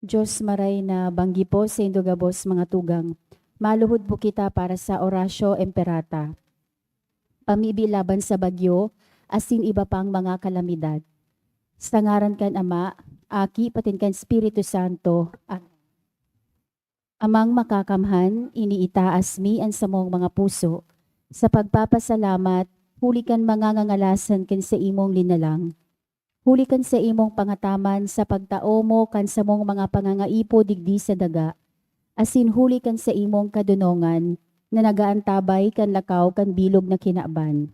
Diyos maray na banggi po sa indugabos mga tugang. Maluhod po kita para sa orasyo emperata. Pamibi laban sa bagyo, asin iba pang mga kalamidad. Sa ngaran kan Ama, Aki, patin kan Espiritu Santo. Amang makakamhan, iniitaas mi ang samong mga puso. Sa pagpapasalamat, huli kan mga ngangalasan kan sa imong linalang. Huli kan sa imong pangataman sa pagtao mo kan sa mong mga pangangaipo digdi sa daga. Asin huli kan sa imong kadunongan na nagaantabay kan lakaw kan bilog na kinaban.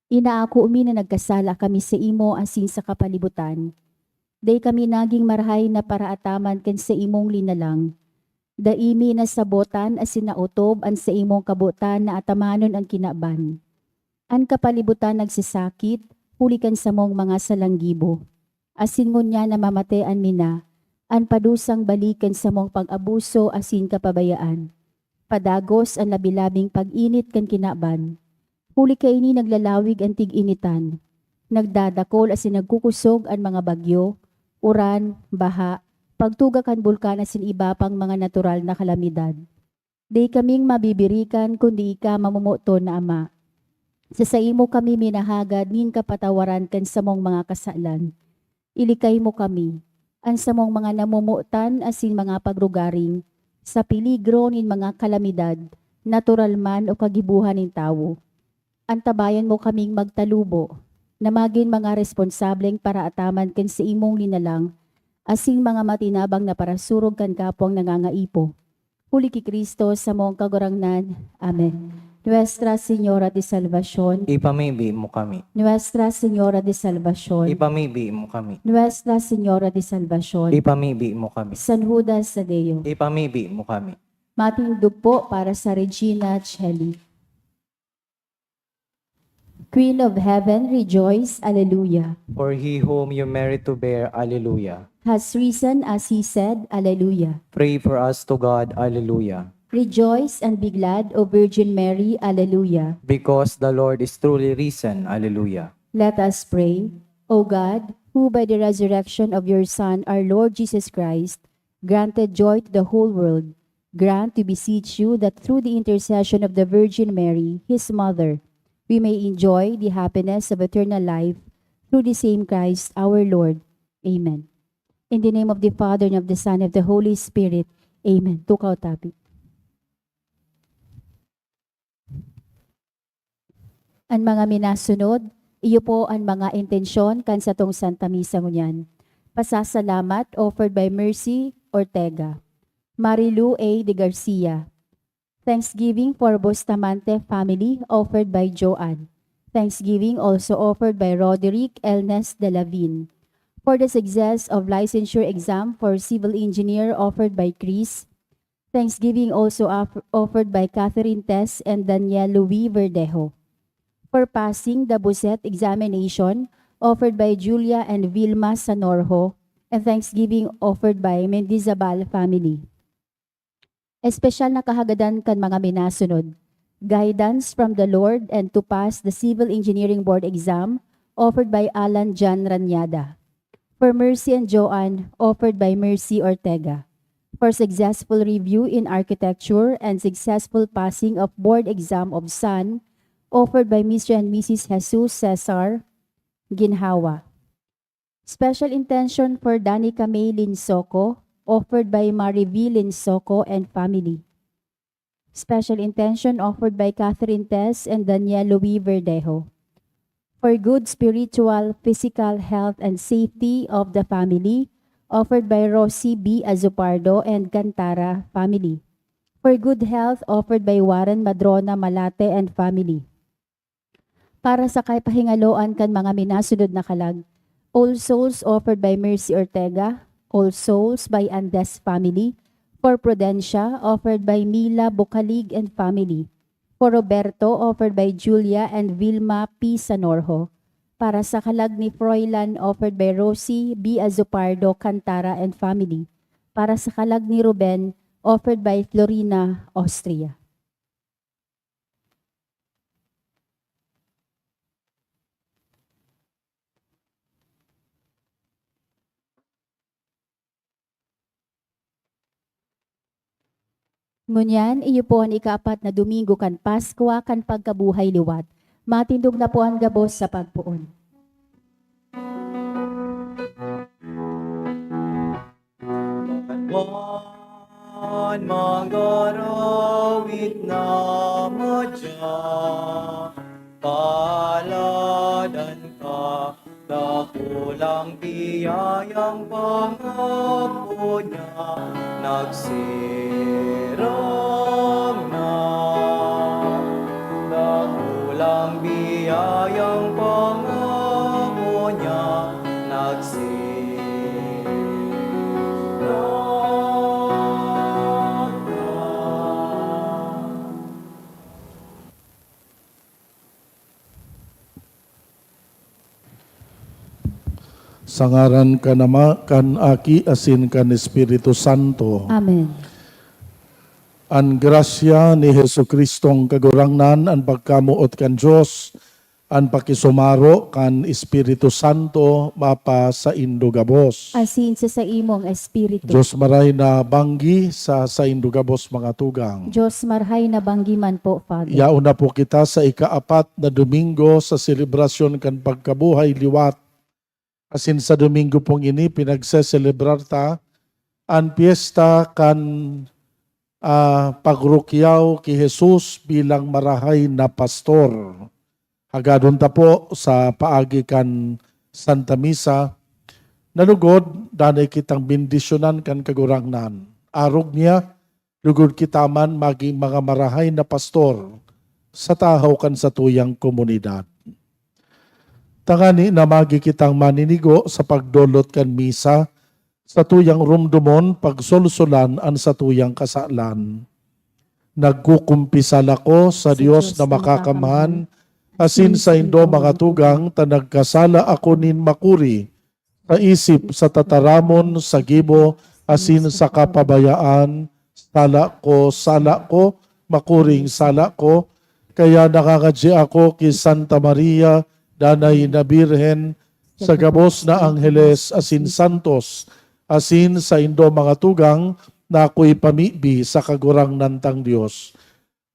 Inaako umi na nagkasala kami sa imo asin sa kapalibutan. Day kami naging marhay na paraataman kan sa imong linalang. Daimi na sabotan asin nautob an sa imong kabutan na atamanon ang kinaban. An kapalibutan nagsisakit, hulikan sa mong mga salanggibo. Asin ngunya na mamatean mina, an padusang balikan sa mong pag-abuso asin kapabayaan. Padagos ang labilabing pag-init kan kinaban. Huli ka ini naglalawig ang tig-initan. Nagdadakol asin nagkukusog ang mga bagyo, uran, baha, pagtuga kan bulkan asin iba pang mga natural na kalamidad. Di kaming mabibirikan kundi ika mamumuto na Ama. Sa imo kami minahagad nin kapatawaran kan sa mong mga kasalan. Ilikay mo kami, an sa mong mga namumutan asin mga pagrugaring, sa piligro nin mga kalamidad, natural man o kagibuhan nin tawo. Antabayan mo kaming magtalubo, na maging mga responsableng para ataman kan sa imong linalang, asing mga matinabang na parasurog kan kapwang nangangaipo. Huli ki Kristo sa mong kagurangnan. Amen. Nuestra Señora de Salvación, Ipamibi mo kami. Nuestra Señora de Salvación, Ipamibi mo kami. Nuestra Señora de Salvación, Ipamibi mo kami. San Judas Tadeo. Ipamibi mo kami. Matindog po para sa Regina Celli. Queen of Heaven, rejoice, Alleluia. For he whom you merit to bear, Alleluia. Has risen as he said, Alleluia. Pray for us to God, Alleluia. Rejoice and be glad, O Virgin Mary, Alleluia. Because the Lord is truly risen, Alleluia. Let us pray. O God, who by the resurrection of your Son, our Lord Jesus Christ, granted joy to the whole world, grant, we beseech you, that through the intercession of the Virgin Mary, his mother, we may enjoy the happiness of eternal life through the same Christ our Lord. Amen. In the name of the Father, and of the Son, and of the Holy Spirit. Amen. Tukaw tabi. Ang mga minasunod, iyo po ang mga intensyon kan sa tong Santa Misa ngunyan. Pasasalamat offered by Mercy Ortega. Marilu A. de Garcia. Thanksgiving for Bustamante family offered by Joanne. Thanksgiving also offered by Roderick Elnes de Lavin. For the success of licensure exam for civil engineer offered by Chris. Thanksgiving also offered by Catherine Tess and Daniel Louis Verdejo. For passing the Buset examination offered by Julia and Vilma Sanorho, and Thanksgiving offered by Mendizabal family. Espesyal na kahagadan kan mga minasunod. Guidance from the Lord and to pass the Civil Engineering Board exam offered by Alan John Ranyada. For Mercy and Joanne offered by Mercy Ortega. For successful review in architecture and successful passing of board exam of Son offered by Mr. and Mrs. Jesus Cesar Ginhawa. Special intention for Danica May Linsoko offered by Marivi Linsoko and family. Special intention offered by Catherine Tess and Daniel Louis Verdejo. For good spiritual, physical health and safety of the family, offered by Rosie B. Azupardo and Cantara family. For good health, offered by Warren Madrona Malate and family. Para sa kapahingaloan kan mga minasunod na kalag, All Souls offered by Mercy Ortega, All Souls by Andes family. For Prudencia, offered by Mila Bucalig and family. For Roberto, offered by Julia and Vilma P. Sanorho. Para sa kalag ni Froilan, offered by Rosie B. Azupardo Cantara and family. Para sa kalag ni Ruben, offered by Florina Austria. Ngunyan, iyo po ang ikaapat na Domingo kan Paskwa kan pagkabuhay liwat. Matindog na po ang gabos sa pagpuon. Wan magarawit na madya, paladan ka, dakulang biyayang pangako niya, nagsirang na. Dakulang biyayang pangako niya, nagsirang na. Sangaran ka nama kan aki asin kan Espiritu Santo. Amen. An grasya ni Jesukristong kagurangnan an pagkamuot kan Dios an pakisumaro kan Espiritu Santo mapa sa indugabos. Asin sa imong espiritu. Dios maray na banggi sa indugabos mga tugang. Diyos marhay na banggiman po, Father. Yauna po kita sa ikaapat na Domingo sa selebrasyon kan pagkabuhay liwat. Asin sa Domingo pong ini, pinagseselebrar ta ang piyesta kan pagrukyaw ki Jesus bilang marahay na pastor. Hagadon ta po sa paagi kan Santa Misa, nalugod, danay kitang bindisyonan kan kagurangnan. Arog niya, lugod kitaman maging mga marahay na pastor sa tahaw kan sa tuyang komunidad. Tangani na magi kitang maninigo sa pagdolot kan misa, sa tuyang rumdumon pagsulsulan ang sa tuyang kasalan. Nagkukumpisal ako sa Dios na makakamahan, asin sa indo mga tugang tanagkasala ako nin makuri, sa isip, sa tataramon, sa gibo, asin sa kapabayaan, sala ko, makuring sala ko, kaya nakakadya ako ki Santa Maria, Danay na Birhen, sa gabos na Angheles, asin Santos, asin sa indo mga tugang, na ako'y pamibi sa kagurang nantang Diyos.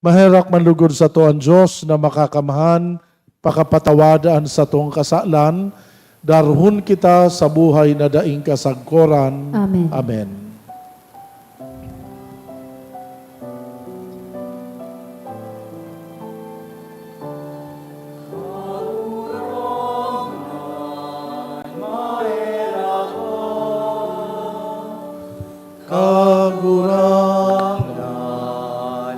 Maherak manlugod sa to ang Diyos na makakamahan, pakapatawadaan sa tong kasalan, darhun kita sa buhay na daing kasagkoran. Amen. Amen. Kagurangan,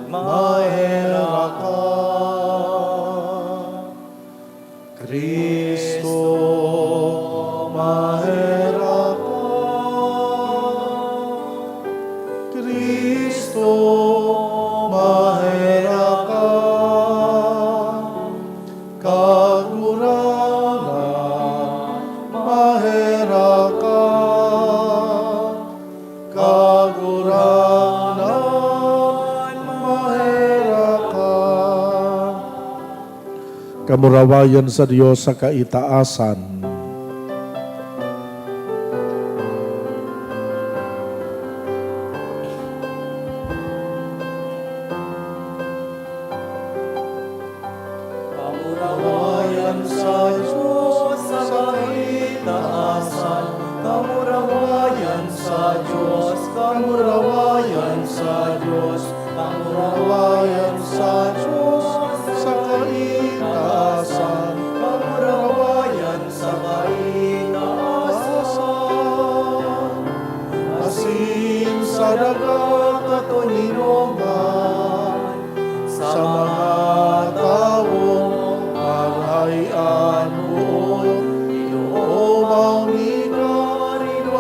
mahera ka, Kristo, mahera ka, Kristo, mahera ka, kagurangan, mahera ka, kagurangan, mahera ka. Kamurawayan sa Diyos sa kaitaasan. Kamurawayan sa Diyos sa kaitaasan. Kamurawayan sa Diyos, kamurawayan sa Diyos, kamurawayan sa Diyos sa kaitaasan, kamurawayan sa kaitaasan. Asin sa dagat at uninungan, sa mga taong panghayan mo, inuumang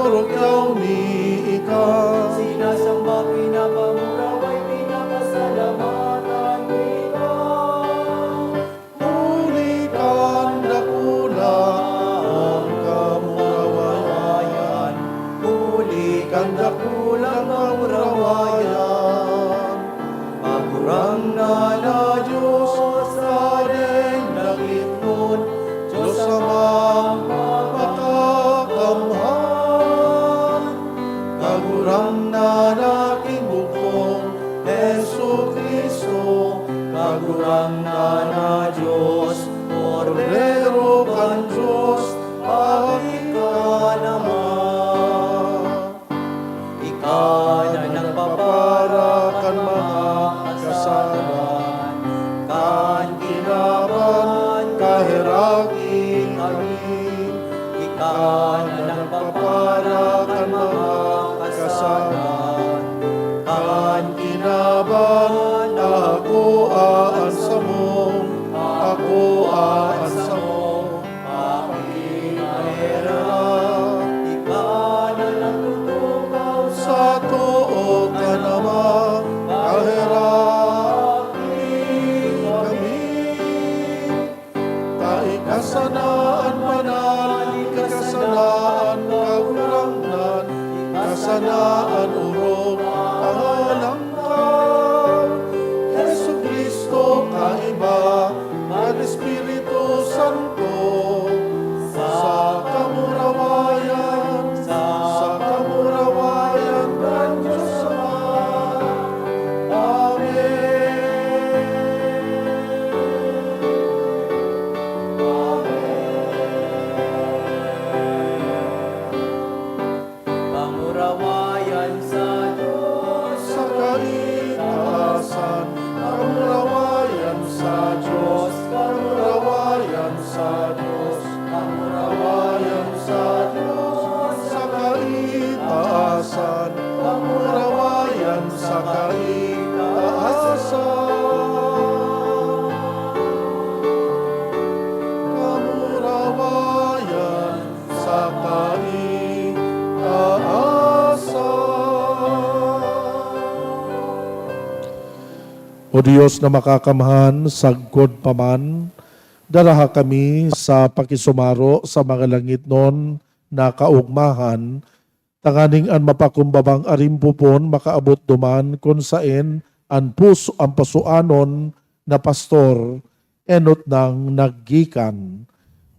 Rugyaw ni ikaw, sinasamba, pinapamuraway, pinapasalamatan kita. Ulikan dakula ang kamurawayan, ulikan dakula ang kamurawayan. Magurang na Diyos sa rin langitnon, Diyos amang makakamhan. Kagurang na naking bukong, sanaan urong pangalang ka. Jesu Cristo kaiba, at Espiritu Santo, sa kamurawayan ng Diyos Ama. Pangurawayan sa Diyos, Sa kaitaasan, kamurawayan sa Diyos, kamurawayan sa Diyos, kamurawayan sa Diyos, sa kaitaasan, kamurawayan sa kaitaasan. Kamurawayan sa kaitaasan. O Diyos na makakamhan, sagkod paman, daraha kami sa pakisumaro sa mga langit nun na kaugmahan, tanganing an mapakumbabang arimpupon makaabot duman kung saen ang pasuanon na pastor enot nang naggikan.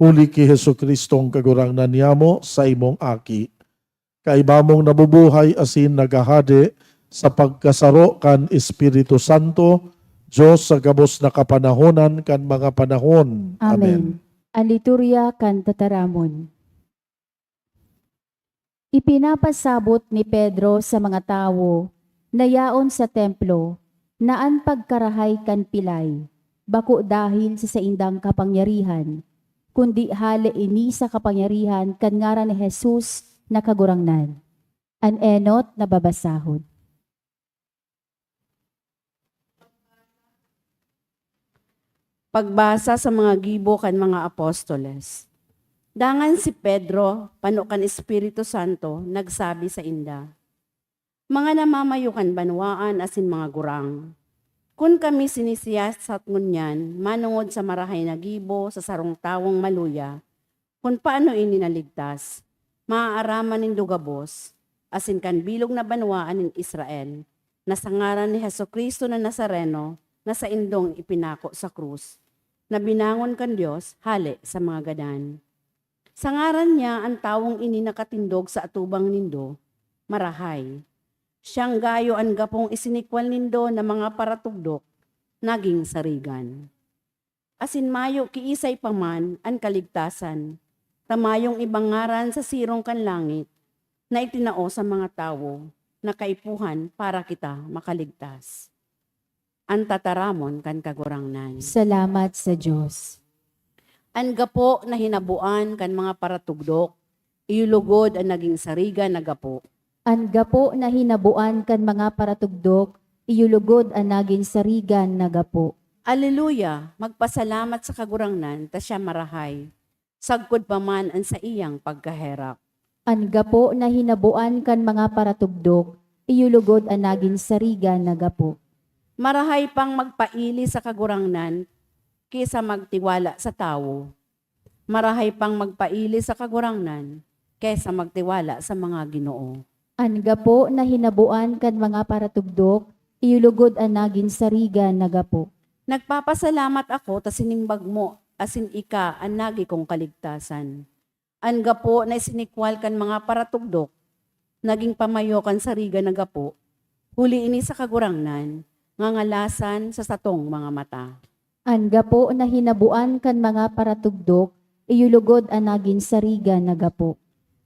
Huli ki Hesu Kristong kagurangnan niyamo sa imong aki. Kaiba mong nabubuhay asin nagahade sa pagkasaro kan Espiritu Santo, Diyos sa gabos na kapanahonan kan mga panahon. Amen. Ang liturya kan tataramon. Ipinapasabot ni Pedro sa mga tao na yaon sa templo na ang pagkarahay kan pilay, bako dahil sa saindang kapangyarihan, kundi hali ini sa kapangyarihan kan ngaran ni Jesus na kagurangnan. An enot na babasahod. Pagbasa sa mga gibo kan mga apostoles. Dangan si Pedro, panukan Espiritu Santo, nagsabi sa inda, mga namamayukan banwaan asin mga gurang. Kun kami sinisiyasat ngunyan, manungod sa marahay na gibo sa sarong tawong maluya, kung paano ini naligtas, maaaraman nin dugabos, asin kan bilog na banwaan nin Israel, na sa ngaran ni Jesucristo na Nazareno, na sa indong ipinako sa krus, na binangon kan Diyos, hali sa mga gadan. Sa ngaran niya, ang tawong ini nakatindog sa atubang nindo, marahay. Siyang gayo ang gapong isinikwal nindo na mga paratugdok, naging sarigan. Asin mayo kiisay paman ang kaligtasan, tamayong ibang ngaran sa sirong kan langit, na itinao sa mga tao, na kaipuhan para kita makaligtas. Ang tataramon kan kagurangnan. Salamat sa Diyos. Ang gapo na hinabuan kan mga paratugdok, iulugod ang naging sariga na gapo. Ang gapo na hinabuan kan mga paratugdok, iyulugod ang naging sarigan na gapo. Aleluya, magpasalamat sa kagurangnan, ta siya marahay. Sagkod pa man ang sa iyang pagkaherap. Ang gapo na hinabuan kan mga paratugdok, iyulugod ang naging sarigan na gapo. Marahay pang magpaili sa kagurangnan, kaysa magtiwala sa tao. Marahay pang magpaili sa kagurangnan, kaysa magtiwala sa mga Ginoo. Ang gapo na hinabuan kan mga paratugdok, iyulugod ang naging sarigan na gapo. Nagpapasalamat ako ta sinimbag mo, asin ika ang nagi kong kaligtasan. Ang gapo na isinikwal kan mga paratugdok, naging pamayo kan sarigan na gapo, huli ini sa kagurangnan, ngangalasan sa satong mga mata. Ang gapo na hinabuan kan mga paratugdok, iyulugod ang naging sarigan na gapo.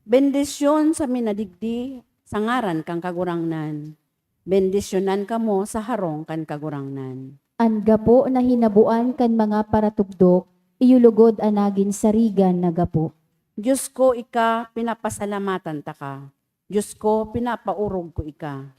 Bendisyon sa minadigdi, sa ngaran kang kagurangnan. Bendisyonan kamo sa harong kan kagurangnan. Ang gapo na hinabuan kan mga paratugdok, iyulugod ang naging sarigan na gapo. Diyos ko ika, pinapasalamatan ta ka. Diyos ko, pinapaurog ko ika.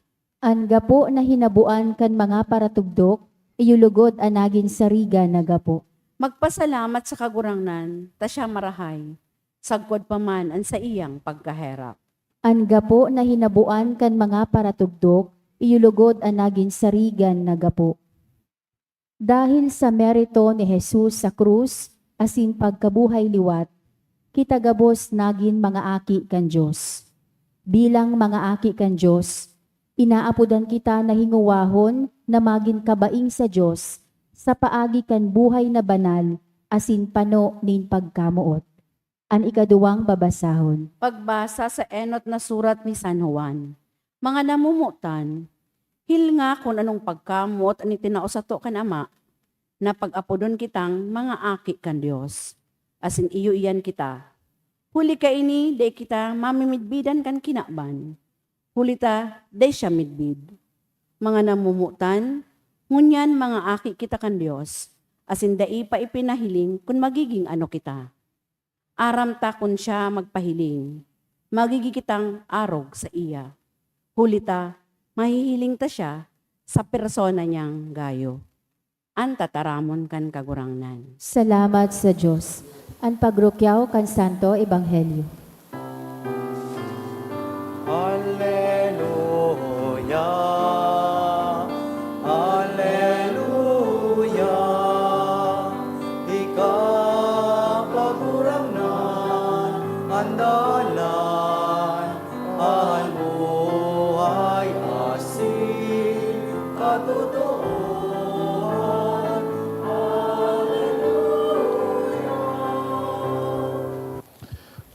Ang gapo na hinabuan kan mga paratugdok, iyulugod ang naging sarigan na gapo. Magpasalamat sa kagurangnan, ta siya marahay. Sagkod pa man ang sa iyang pagkaherap. Ang gapo na hinabuan kan mga paratugdok, iyulugod ang naging sarigan na gapo. Dahil sa merito ni Jesus sa krus, asin pagkabuhay liwat, kita gabos naging mga aki kan Diyos. Bilang mga aki kan Diyos, inaapudan kita na hinguwahon na maging kabaing sa Diyos sa paagi kan buhay na banal asin pano nin pagkamuot. An ikaduwang babasahon. Pagbasa sa enot na surat ni San Juan. Mga namumutan, hil nga kung anong pagkamot ani tinausato kan Ama, na pag-apodon kitang mga aki kan Dios. Asin iyo iyan kita. Huli ka ini, day kita mamimidbidan kan kinaban. Huli ta, day siya midbid. Mga namumutan, ngunyan mga aki kita kan Dios. Asin dai pa ipinahiling kung magiging ano kita. Aram ta kun siya magpahiling, magigi kitang arog sa iya. Huli ta, mahihiling ta siya sa persona niyang gayo. An tataramon kan kagurangnan. Salamat sa Diyos. An pagrukyaw kan Santo Ebanghelyo. Alleluia. Alleluia. Ikaw pagurangnan, andalan, ang buhay asin katotohan.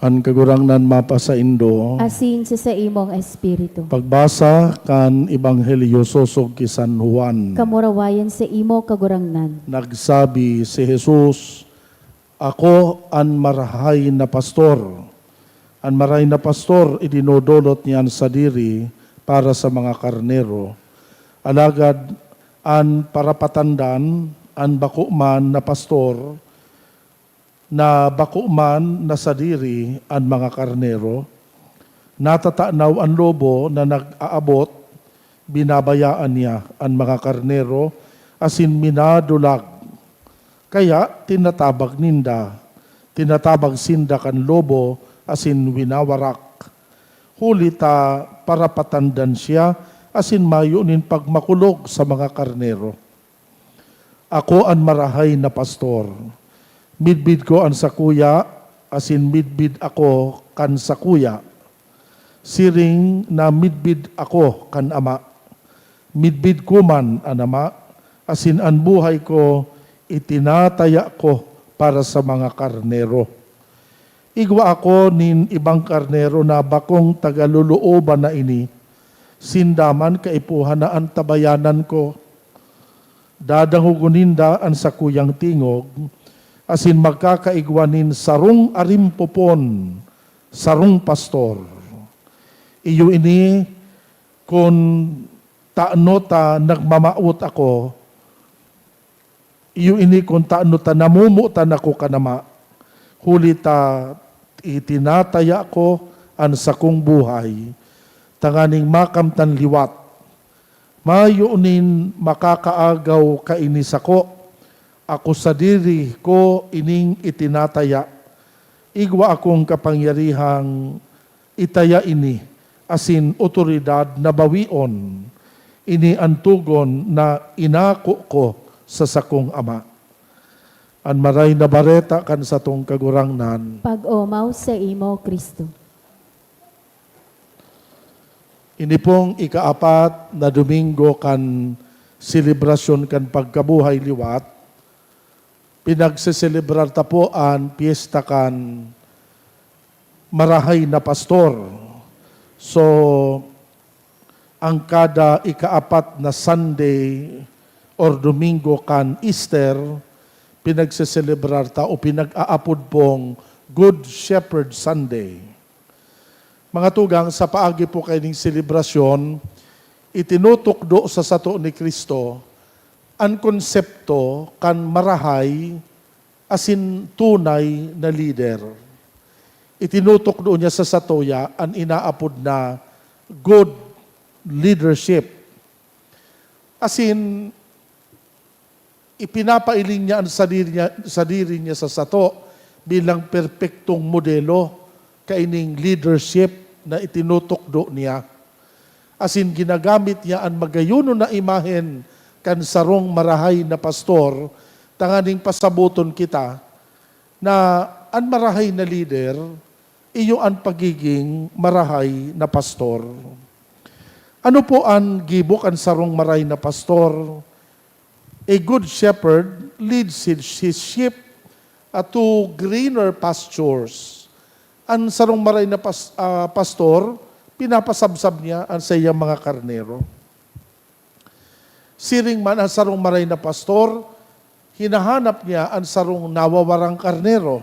An kagurangnan mapa sa Indo, Asin sa imong espiritu. pagbasa kan Ebanghelyo sosog ki San Juan. Kamurawayan sa imo kagurangnan. Nagsabi si Jesus, ako an marahay na pastor. An marahay na pastor, idinodolot niyan sa diri para sa mga karnero. Alagad, an parapatandan, an bakuman na pastor, na bakuman na sa diri an mga karnero, natatanaw ang lobo na nag-aabot, binabayaan niya ang mga karnero, asin minadulag. Kaya tinatabag sinda kan lobo, asin winawarak. Huli ta para patandan siya, asin mayunin pagmakulog sa mga karnero. Ako ang marahay na pastor. Midbid ko ang sakuya, asin midbid ako kan sakuya. Siring na midbid ako kan Ama. Midbid ko man an Ama, asin ang buhay ko itinataya ko para sa mga karnero. Igwa ako nin ibang karnero na bakong tagalulooban na ini, sindaman kaipuhan na ang tabayanan ko. Dadanguguninda ang sakuyang tingog, asin magkakaigwanin sarong arimpopon, sarong pastor. Iyo ini, kung taano ta nagmamaot ako, iyo ini kung taano ta namumutan ako kanama, huli ta itinataya ko ang sakong buhay, tanganing makamtan liwat, mayunin makakaagaw kainis ako sa diri ko ining itinataya. Igwa akong kapangyarihang itaya ini, asin otoridad na bawion, ini antugon na inako ko sa sakong Ama. An maray na bareta kan sa tong kagurangnan. Pag-omaw sa imo, Kristo. Ini pong ikaapat na Domingo kan selebrasyon kan pagkabuhay liwat, pinagseselebrar ta po ang piyesta kan marahay na pastor. So, ang kada ikaapat na Sunday or Domingo kan Easter, pinagseselebrar ta o pinag-aapod pong Good Shepherd Sunday. Mga tugang, sa paagi po kayong selebrasyon, itinutukdo sa sato ni Kristo ang konsepto kan marahay asin tunay na leader. Itinutukdo niya sa satoya ang inaapod na good leadership. Asin, ipinapailing niya ang sarili niya sa sato bilang perpektong modelo kaining leadership na itinutukdo niya. Asin ginagamit niya ang magayuno na imahen kan sarong marahay na pastor, tanganing pasabuton kita na ang marahay na leader, iyo ang pagiging marahay na pastor. Ano po ang gibok ang sarong maray na pastor? A good shepherd leads his sheep to greener pastures. Ang sarong maray na pastor, pinapasabsab niya ang sa iyang mga karnero. Siring man ang sarong maray na pastor, hinahanap niya ang sarong nawawarang karnero.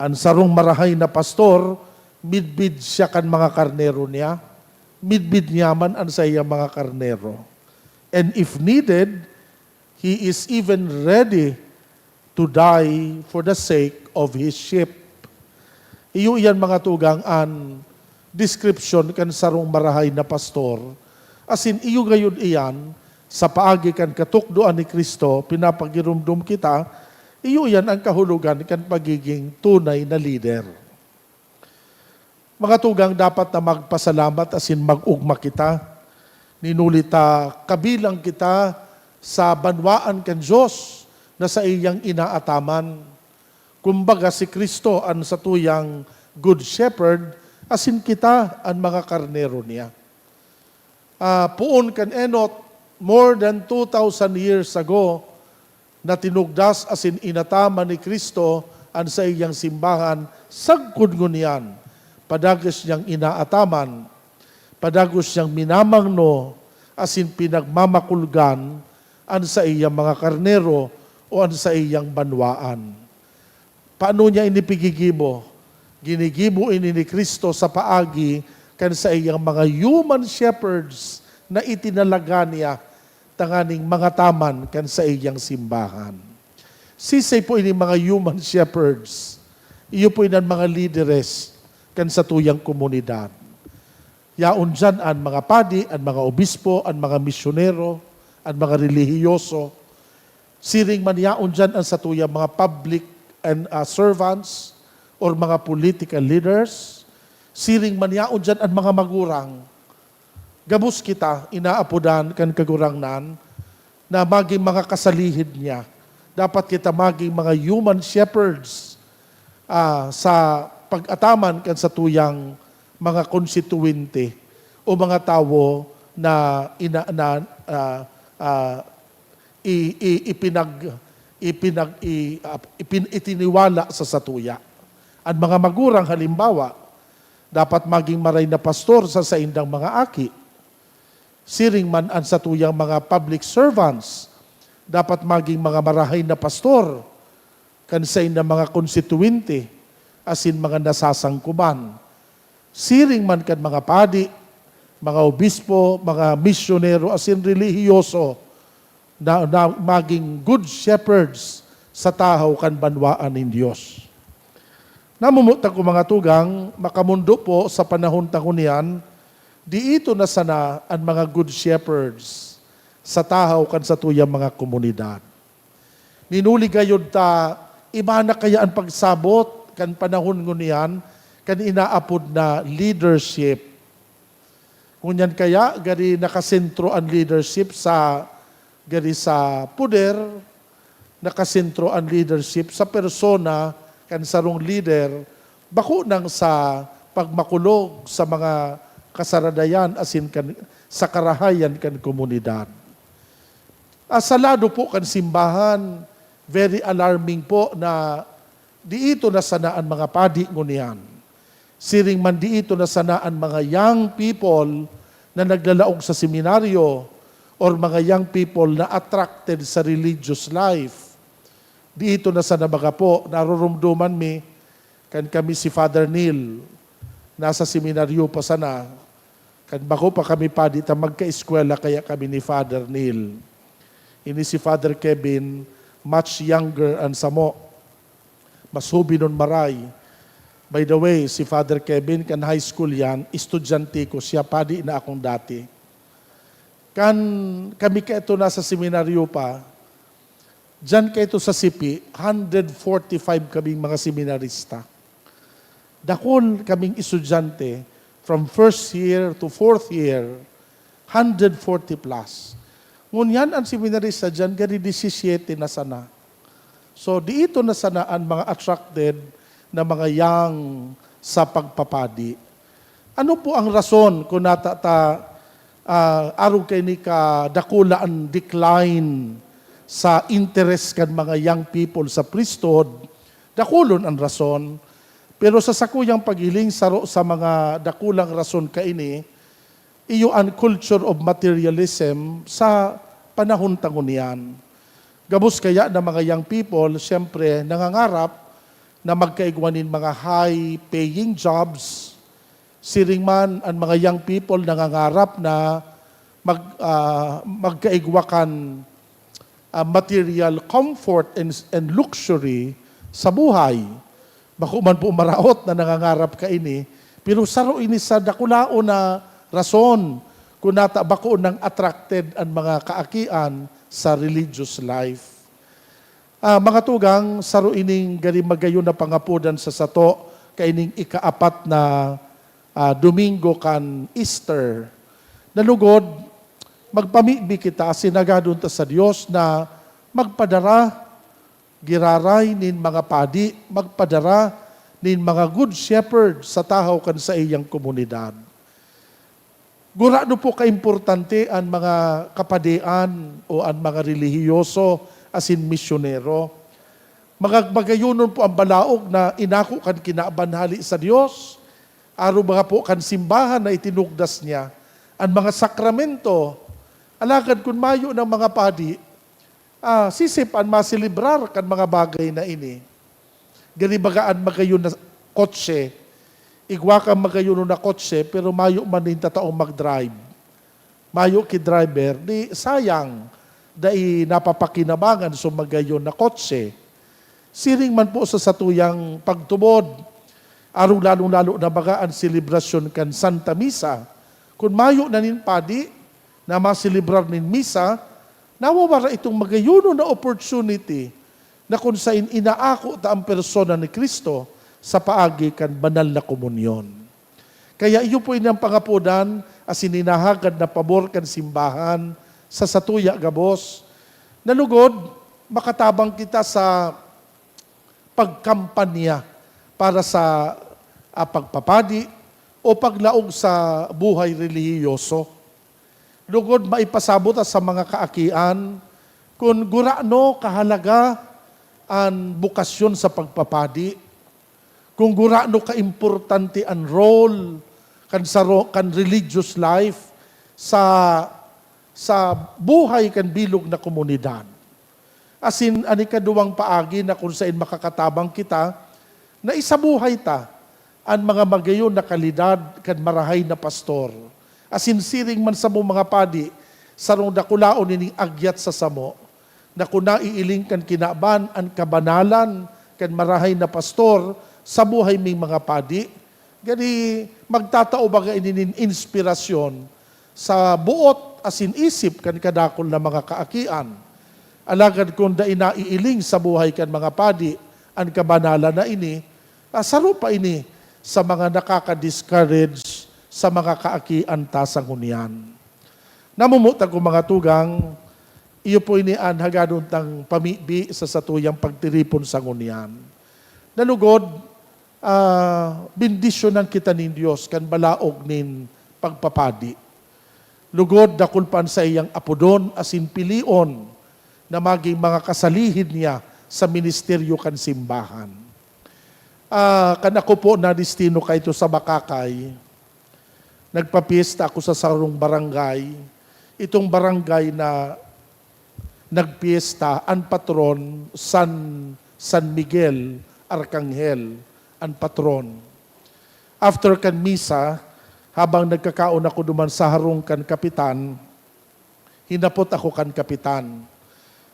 Ang sarong marahay na pastor, midbid siya kan mga karnero niya, midbid niya man ang sa iyang mga karnero. And if needed, he is even ready to die for the sake of his sheep. Iyo iyan mga tugang an description kan sarong marahay na pastor. As in, iyo gayon iyan, sa paagi kan katukdoan ni Kristo, pinapagirumdum kita, iyo yan ang kahulugan kan pagiging tunay na leader. Mga tugang, dapat na magpasalamat as in mag-ugma kita. Ninulita, kabilang kita sa banwaan kan Diyos na sa iyang inaataman. Kumbaga si Kristo ang satuyang good shepherd, as in kita ang mga karnero niya. Puon kan enot, more than 2,000 years ago, na tinugdas as in inataman ni Kristo ang sa iyang simbahan, sagkod ngunyan, padagos niyang inaataman, padagos niyang minamangno, as in pinagmamakulgan, ang sa iyang mga karnero o ang sa iyang banwaan. Paano niya inipigigimo? Ginigimo ini ni Kristo sa paagi kan sa iyang mga human shepherds na itinalaga niya tanganing mga taman kan sa iyang simbahan. Sisay po ini mga human shepherds. Iyo po inan mga leaders kan sa tuyang komunidad. Yaon dyan ang mga padi, ang mga obispo, ang mga misyonero, ang mga relihiyoso. Siring man yaon dyan ang sa tuyang mga public and servants or mga political leaders. Siring man yaon dyan ang mga magurang. Gabus kita, inaapodan kan kagurangnan na maging mga kasalihid niya. Dapat kita maging mga human shepherds sa pag-ataman kan sa tuyang mga konstituente o mga tao na itiniwala sa satuya. Ang mga magurang halimbawa, dapat maging maray na pastor sa saindang mga aki. Siring man ang satuyang mga public servants, dapat maging mga marahay na pastor kan saindang mga konstituente, asin mga nasasangkuman. Siring man kan mga padi, mga obispo, mga misyonero, asin relihiyoso, na maging good shepherds sa tahaw kan banwaan ng Diyos. Namumuta ko mga tugang, makamundo po sa panahon takunian, di ito na sana ang mga good shepherds sa tahaw kan sa tuyang mga komunidad. Ninuli gayod ta, iba na kaya ang pagsabot kan panahon ngunian, kan inaapod na leadership. Ngunyan kaya, gari nakasentro ang leadership sa puder, nakasentro ang leadership sa persona kan sarong leader, bako nang sa pagmakulog sa mga kasaradayan asin kan sa karahayan kan komunidad. Asalado po kan simbahan, very alarming po na diito na sanaan mga padi ngunian. Siring man diito na sanaan mga young people na naglalaog sa seminaryo or mga young people na attracted sa religious life. Dito na sana baga po, narurumduman mi, kan kami si Father Neil, nasa seminaryo pa sana, kan bako pa kami pa dito magka-eskwela kaya kami ni Father Neil. Ini si Father Kevin, much younger and samo, masubi nun maray. By the way, si Father Kevin, kan high school yan, estudyante ko, siya padi na akong dati. Kan kami ka ito nasa seminaryo pa, dyan ka ito sa CP, 145 kaming mga seminarista. Dakon kaming estudyante, from first year to fourth year, 140 plus. Ngunyan ang seminarista dyan, gari 17 na sana. So, diito na sana ang mga attracted na mga yang sa pagpapadi. Ano po ang rason kung araw kay ni ka dakula ang decline sa interest kan mga young people sa priesthood, dakulon ang rason. Pero sa sakuyang paghiling saro sa mga dakulang rason kaini, iyo ang culture of materialism sa panahon tangunian. Gabos kaya na mga young people, siyempre nangangarap na magkaigwanin mga high-paying jobs. Siring man ang mga young people nangangarap na magkaigwakan material comfort and luxury sa buhay. Bako man po maraot na nangangarap ka ini, pero saro ini sa dakulao na rason kung nata bako nang attracted ang mga kaakian sa religious life. Mga tugang, saro ining gari magayon na pangapudan sa sato, kaining ikaapat na Domingo kan Easter. Nalugod, magpamibi kita, sinagadon ta sa Dios na magpadara, giraray nin mga padi, magpadara nin mga good shepherd sa tahaw kan sa iyang komunidad. Gurado po kaimportante ang mga kapadian o ang mga relihiyoso asin misyonero. Magagayunon po ang balaog na inako kan kinabanhali sa Dios. Aro mga po kan simbahan na itinugdas niya. Ang mga sakramento, alagad kun mayo ng mga padi, sisipan masilibrar kan mga bagay na ini. Ganibagaan magayon na kotse, igwa ka magayon na kotse, pero mayo man din tataong mag-drive. Mayo ki driver, di sayang, dai napapakinabangan so magayon na kotse. Siring man po sa satuyang pagtubod, arong lalo-lalo na bagaan selebrasyon kan Santa Misa. Kung mayo na nin padi, na masilibrar nin misa, nawawara itong magayuno na opportunity na kung saan inaako ta ang persona ni Kristo sa paagi kan banal na komunyon. Kaya iyo po inyang pangapudan as ininahagad na pabor kan simbahan sa satuya gabos. Nalugod, makatabang kita sa pagkampanya para sa pagpapadi o paglaog sa buhay relihiyoso. Lugod maipasabot sa mga kaakian kung gurano kahalaga ang bukasyon sa pagpapadi, kung gurano kaimportante ang role kan religious life sa buhay kan bilog na komunidad. Asin ani kaduwang paagi na kung saan makakatabang kita na isabuhay ta ang mga magayon na kalidad kan marahay na pastor. Asin siring man sa mga padi, sarong dakulaon ining agyat sa samo, na kung naiiling kan kinaban ang kabanalan kan marahay na pastor sa buhay may mga padi, gani magtatao baga inin inspirasyon sa buot asin isip kan kadakol na mga kaakian. Alagad kung da inaiiling sa buhay kan mga padi, ang kabanalan na ini, saro pa ini sa mga nakaka-discourage sa mga kaakian tasang hunian. Namumutag ko mga tugang, iyo po inian hagadon tang pamibi sa satuyang pagtiripon sa hunian. Nalugod, bendisyonan kita nin Diyos kan balaog nin pagpapadi. Lugod, dakulpan sa iyang apodon asin pilion na maging mga kasalihid niya sa ministeryo kan simbahan. Kanako po na destino kayto sa Bakakay. Nagpapiesta ako sa sarong barangay. Itong barangay na nagpiesta, ang patron, San Miguel Arcangel, ang patron. After kan misa, habang nagkakaon ako duman sa harong kan kapitan, hinapot ako kan kapitan.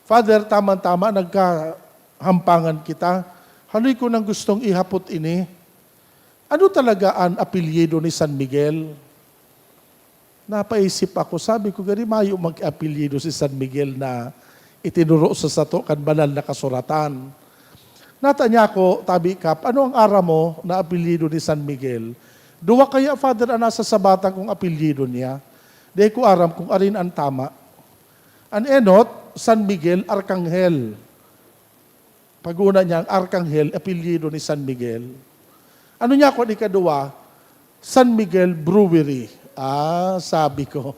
Father, tama-tama, nagkahampangan kita. Haloy ko nang gustong ihapot ini. Ano talaga ang apelyido ni San Miguel? Napaisip ako, sabi ko, gari mayo mag-apelyido si San Miguel na itinuro sa sato kan banal na kasuratan. Natanya ko, tabi kap, ano ang ara mo na apelyido ni San Miguel? Duwa kaya, Father, ang nasa sabatang kong apelyido niya? Di ko aram kung arin ang tama. An enot, San Miguel Arcangel. Pag-una niya, ang Arkanghel, apelyido ni San Miguel. Ano niya ako, ikaduwa? San Miguel Brewery. Sabi ko.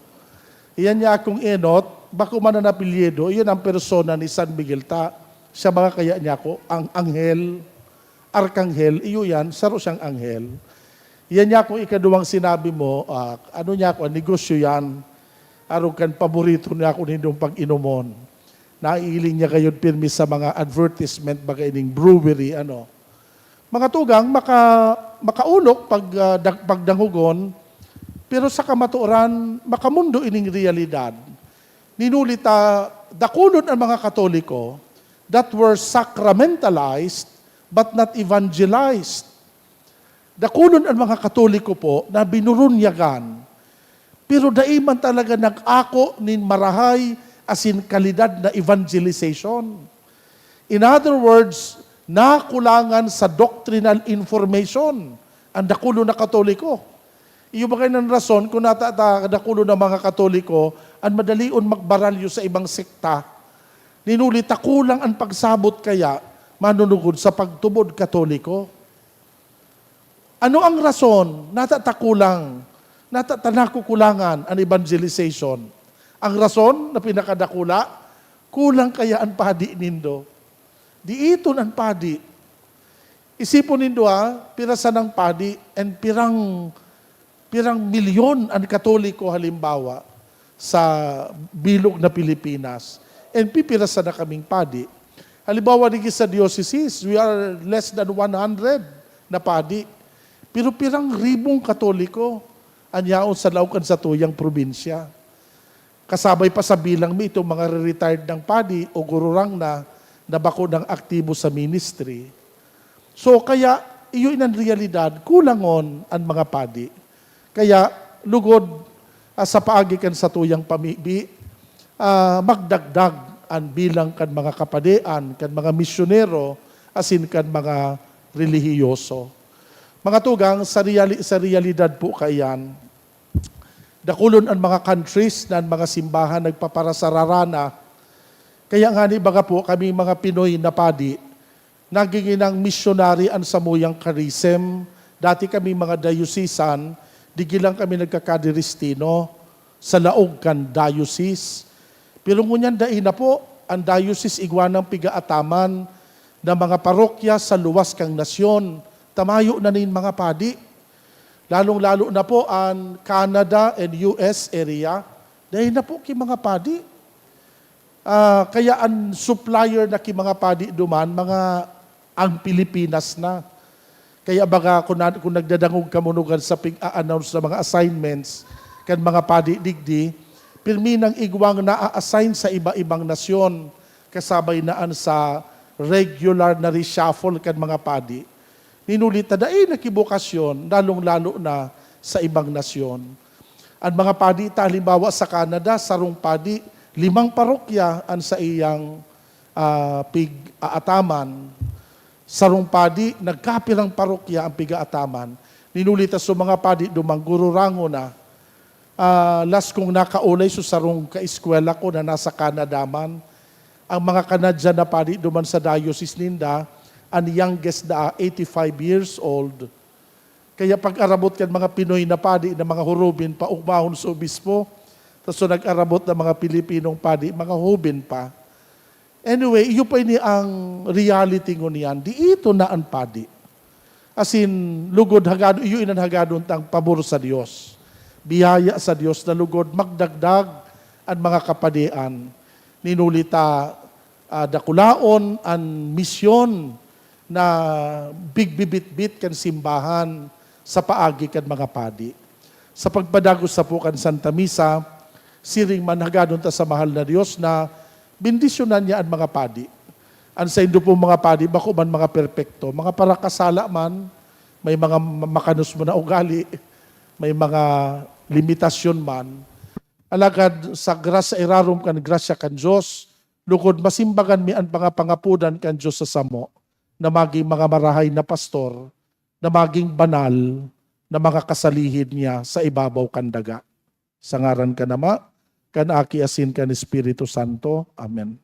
Iyan niya akong enot, bako man ang apelyido, iyan ang persona ni San Miguel ta. Siya mga kaya niya ako, ang anghel, Arkanghel, iyo yan, saro siyang anghel. Iyan niya akong ikaduwang sinabi mo, ano niya ako, negosyo yan. Araw kan paborito niya ako nindong pag-inumon. Naiiling niya kayo pirmi sa mga advertisement, baga ining brewery, ano. Mga tugang, makaunok pagdangugon, pero sa kamatuoran, makamundo ining realidad. Ninulita, dakunod ang mga Katoliko that were sacramentalized but not evangelized. Dakunod ang mga Katoliko po na binurunyagan, pero daiman talaga nag-ako nin marahay asin kalidad na evangelization. In other words, nakulangan sa doctrinal information ang dakulo na Katoliko. Iyo ba kayo ng rason kung dakulo na mga Katoliko ang madalion magbaralyo sa ibang sekta, ninulita kulang ang pagsabot kaya manunugod sa pagtubod Katoliko. Ano ang rason? Natatakulangan ang evangelization. Ang rason na pinakadakula, kulang kaya ang padi nindo. Di ito ang padi. Isipon nindo pirasan ng padi and pirang milyon ang Katoliko halimbawa sa bilog na Pilipinas. And pipirasan na kaming padi. Halimbawa ni sa diocese, we are less than 100 na padi. Pero pirang ribong Katoliko ang yaon sa laukan sa tuyang probinsya. Kasabay pa sa bilang mi itong mga retired ng padi o gururang na bako ng aktibo sa ministry. So kaya, iyon ang realidad, kulangon ang mga padi. Kaya, lugod sa paagikan sa tuyang pamibi, magdagdag ang bilang kan mga kapadian, kan mga misyonero, asin kan mga relihiyoso. Mga tugang, sa realidad po kayan, dakulon ang mga countries na ang mga simbahan nagpaparasararana. Kaya nga ni baga po kami mga Pinoy na padi, naging inang missionary ang samuyang charism. Dati kami mga diocesan, digilang kami nagkakadiristino sa laog kan diocese. Pero ngunyan dahin na po, ang diocese igwanang pigaataman na mga parokya sa luwas kang nasyon. Tamayo na nin mga padi. Lalong-lalo na po ang Canada and US area, dahil na po ki mga padi. Kaya ang supplier na ki mga padi duman, mga ang Pilipinas na. Kaya baga kung nagdadangog kamunugan sa pig-a-announce na mga assignments, kan mga padi digdi, pirmi ng igwang na-assign sa iba-ibang nasyon, kasabay naan sa regular na reshuffle kan mga padi. Ninulita dahil nakibukasyon, lalong-lalo na sa ibang nasyon. Ang mga padi, halimbawa sa Canada, sarong padi, 5 parokya ang sa iyang pig-aataman. Sarong padi, nagkapirang parokya ang pig-aataman. Ninulita sa mga padi, dumanggururango na. Last kong nakaulay sa sarong kaeskwela ko na nasa Canada man, ang mga Canadian na padi duman sa diocese ninda, ang youngest na 85 years old. Kaya pag-arabot kan mga Pinoy na padi, na mga hurubin pa, ugmahon sa obispo, tapos so nag-arabot na mga Pilipinong padi, mga hubin pa. Anyway, iyo pa ini ang reality ngo niyan. Di ito na ang padi. As in, lugod hagado, iyo inan hagadon tang pabor sa Dios. Biyaya sa Dios na lugod, magdagdag ang mga kapadian. Ninulita, dakulaon, ang misyon na bigbibit-bit kan simbahan sa paagi kan mga padi. Sa pagpadagos sa pukan Santa Misa, siring manhagadon ta sa mahal na Dios na bindisyonan niya ang mga padi. Ang sa indo po mga padi, bako man mga perpekto, mga parakasala man, may mga makanus mo na ugali, may mga limitasyon man. Alagad sa grasya irarum kan grasya kan Diyos, lukod masimbagan mi ang pangapudan kan Diyos sa samo, na maging mga marahay na pastor, na maging banal, na mga kasalihid niya sa ibabaw kan daga. Sa ngaran ka nama, kan aki asin kan Espiritu Santo. Amen.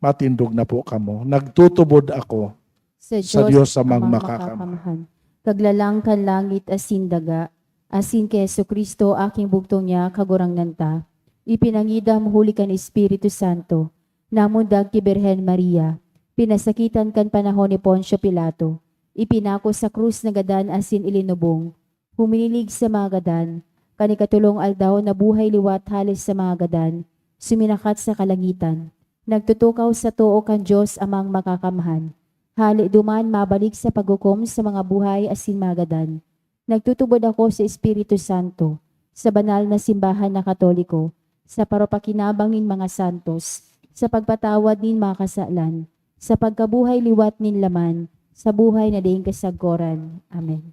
matindog na po kamo. Nagtutubod ako sa Diyos amang makakamahan. Kaglalang kan langit asin daga, asin ke Jesu Kristo aking bugtong niya kagurang nanta. Ipinangidam huli kan Espiritu Santo, namundag ti Birhen Maria, pinasakitan kan panahon ni Poncio Pilato, ipinako sa krus na gadan asin ilinubong, huminilig sa mga gadan, kanikatulong aldaw na buhay liwat halis sa mga gadan, suminakat sa kalangitan, nagtutukaw sa tuo kan Diyos amang makakamahan, hali duman mabalik sa paghukom sa mga buhay asin mga gadan. Nagtutubod ako sa Espiritu Santo, sa banal na simbahan na Katoliko, sa paropakinabang nin mga santos, sa pagpatawad nin mga kasalan, sa pagkabuhay liwat nin laman, sa buhay na diing kasagkoran. Amen.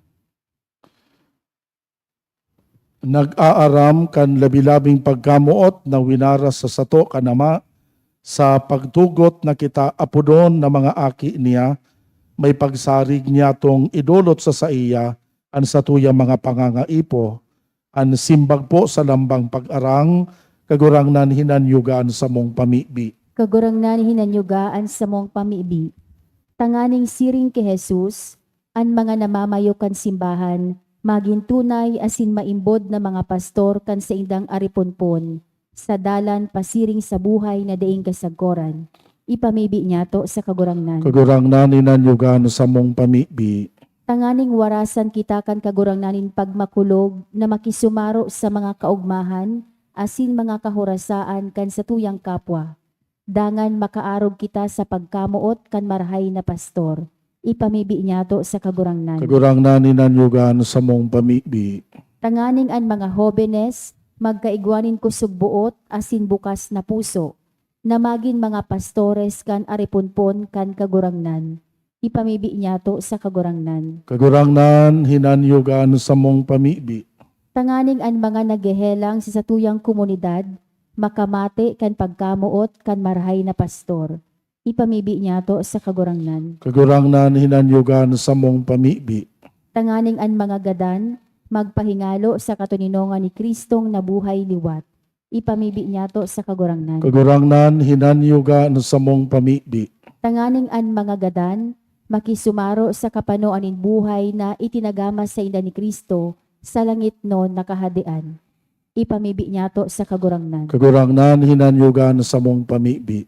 Nag-aaram kan labi-labing pagkamuot na winaras sa sato kanama sa pagtugot na kita apodon na mga aki niya, may pagsarig niya tong idolot sa saiya, an sa tuya mga pangangaipo, an simbag po sa lambang pag-arang, kagurang nan hinanyugaan sa mong pamibi. Kagurang nan hinanyugaan sa mong pamibi. Tanganing siring kay Jesus, an mga namamayo kan simbahan, maging tunay asin maimbod na mga pastor kan sa indang ariponpon, sa dalan pasiring sa buhay na daing kasagkoran. Ipamibi niya to sa kagurang nan. Kagurang nan hinanyugaan sa mong pamibi. Tanganing warasan kita kan kagurang nanin pagmakulog na makisumaro sa mga kaugmahan, asin mga kahorasaan kan sa tuyang kapwa. Dangan makaarog kita sa pagkamuot kan marahay na pastor. Ipamibi niya to sa kagurang nan. Kagurang nan hinanyugaan sa mong pamibi. Tanganing an mga hobenes, magkaigwanin kusog buot asin bukas na puso, na magin mga pastores kan aripunpon kan kagurang nan. Ipamibi niya to sa kagurang nan. Kagurang nan hinanyugaan sa mong pamibi. Tanganing an mga naghehelang sa satuyang komunidad, makamate kan pagkamuot kan marahay na pastor. Ipamibi niya to sa kagurang nan. Kagurang nan hinanyugaan sa mong pamibi. Tanganing an mga gadan, magpahingalo sa katuninongan ni Kristong nabuhay liwat. Ipamibi niya to sa kagurang nan. Kagurang nan hinanyugaan sa mong pamibi. Tanganing an mga gadan, makisumaro sa kapanoanin buhay na itinagama sa inda ni Kristo sa langit no nakahadian. Ipamibi niya to sa kagurang nan. Kagurang nan hinanyugaan sa mong pamibi.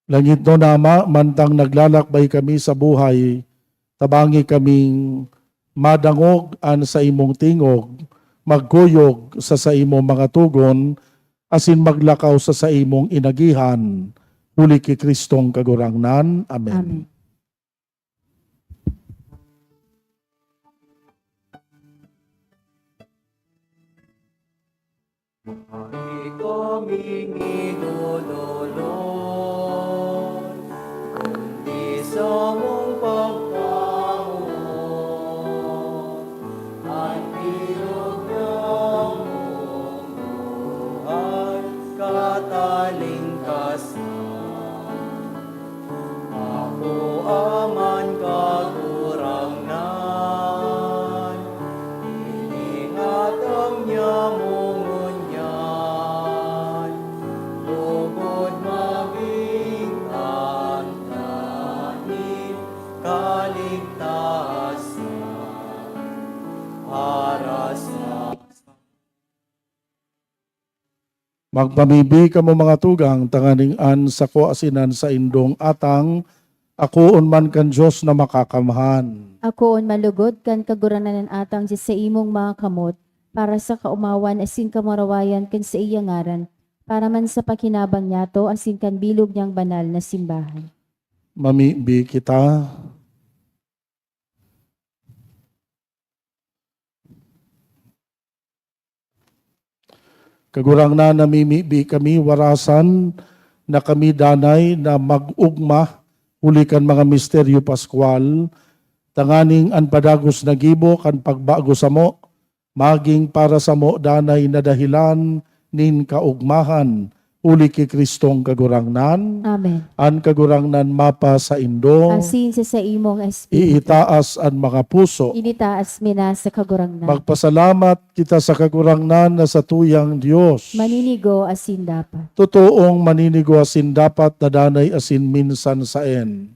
Langit no nama, mantang naglalakbay kami sa buhay, tabangi kaming madangog an sa imong tingog, magkuyog sa imong mga tugon, asin maglakaw sa imong inagihan, huli ki Kristong kagurang nan. Amen. Amen. Ay kaming idololon, kundi sa mong pagkamuot, at bilog ng mong buhay, katalingkasan. Ako aman kagurang nan, iningatam niya mo Magpamibi kamo mga tugang, tanganing an sa ko asinan sa indong atang, ako unman kan Diyos na makakamahan. Ako on malugod kan kaguranan ng atang sa imong mga kamot, para sa kaumawan asin kamarawayan kan sa iyang ngaran, para man sa pakinabang niya to asin kan bilog niyang banal na simbahan. Mamibi kita. Kagurang na namimibi kami warasan na kami danay na mag-ugma hulikan mga misteryo Pascual, tanganing an padagos na gibo kan pagbago sa mo, maging para sa mo danay na dahilan nin kaugmahan, uli ki Kristong kagurangnan, Amen. an kagurangnan mapa sa Indo, Asin sa imong espiritu. iitaas an mga puso. Initaas mi na sa kagurangnan. Magpasalamat kita sa kagurangnan na sa tuyang Diyos. Maninigo asin dapat. Totoong maninigo asin dapat na danay asin minsan saen.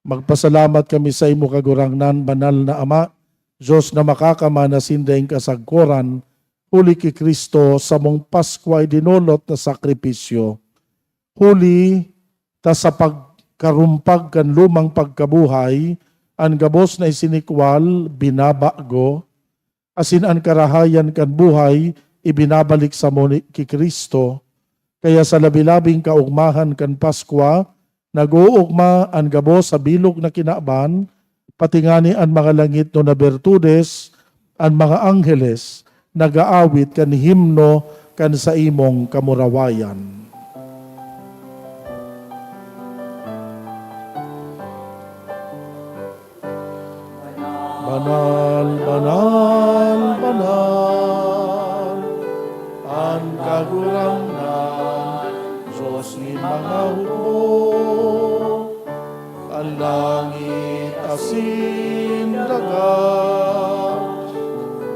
Magpasalamat kami sa imo kagurangnan, banal na Ama, Diyos na makakamana sindaing kasagkuran, huli ki Kristo sa mong Pasko ay dinulot na sakripisyo. Huli ta sa pagkarumpag kan lumang pagkabuhay, ang gabos na isinikwal, binabago, asin ang karahayan kan buhay, ibinabalik sa mo ki Kristo. Kaya sa labilabing kaugmahan kan Paskwa, nag-uugma ang gabos sa bilog na kinaban, pati nga ni ang mga langit no na bertudes, ang mga angheles, nagaawit kan himno kan sa imong kamurawayan. Banal, banal, banal, ang kagurangnan, Diyos ni mga hukbo, ang langit asin dagat,